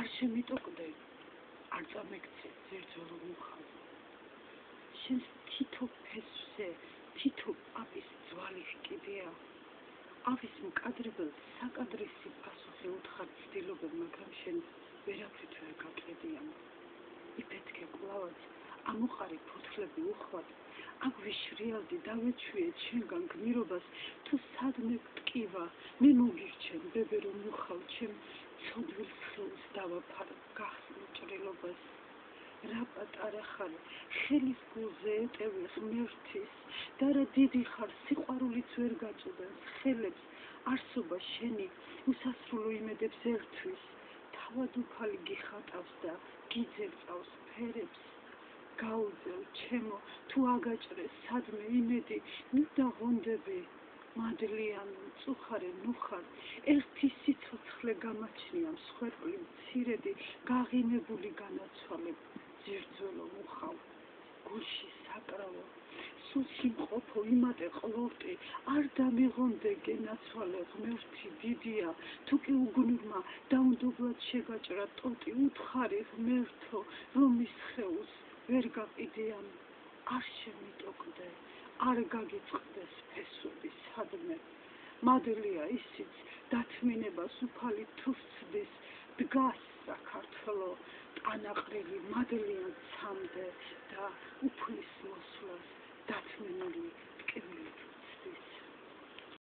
არ შემიტოყდე, არ წამექცე ზერძოლო მუხავ. შენს თითო ფესვზე, თითო პაპის ძვალი ჰკიდეა. ავის მკადრებელს საკადრესი პასუხი უთხარ ცდილობენ, მაგრამ შენ ვერაფრით ვერ გაყედიან. იფეთქე კვლავაც, ამოყარე ფოთლები უხვად, აქ ვიშვრიალდი დავეჩვიეთ შენგან გმირობას, თუ სადმე ვტკივა, მე მოგირჩენ, ბებერო მუხავ, ჩემ ცოდვილ სხეულს დავაფარ გახსნილ ჭრილობას. რა პატარა ხარ, ხელის გულზე ეტევი ღმერთის და რა დიდი ხარ, სიყვარულიც ვერ გაწოდებს ხელებს, არსობა შენი უსასრულო იმედებს ერთვის, თავად უფალი გიხატავს და გიძერწავს ფერებს. გაუძელ ჩემო, თუ აგაჭრეს სადმე იმედი, ნუ დაღონდები, მადლიანი, მწუხარე ნუხარ, ერთი სიცოცხლე გამაჩნია მსხვერპლი მცირედი, გაღიმებული განაცვალებ, ზერძველო მუხავ, გულში საკრავო, სულ სიმყოფო იმატე ყლორტი, არ დამიღონდე გენაცვალე ღმერთი დიდია, თუ კი უგუნურმა დაუნდობლად შეგაჭრა ტოტი, უთხარი ღმერთო, რომ ის სხეულს ვერ გაყიდიან, არ შემიტოყდე, არ გაგიწყდეს ფესვები სადმე. მადლია ისიც დათმინებას უფალი თუ ვცდის, დგას საქართველო, ტანაყრილი მადლიან ცამდე და უფლის მოსვლას დათმენილი ტკივილი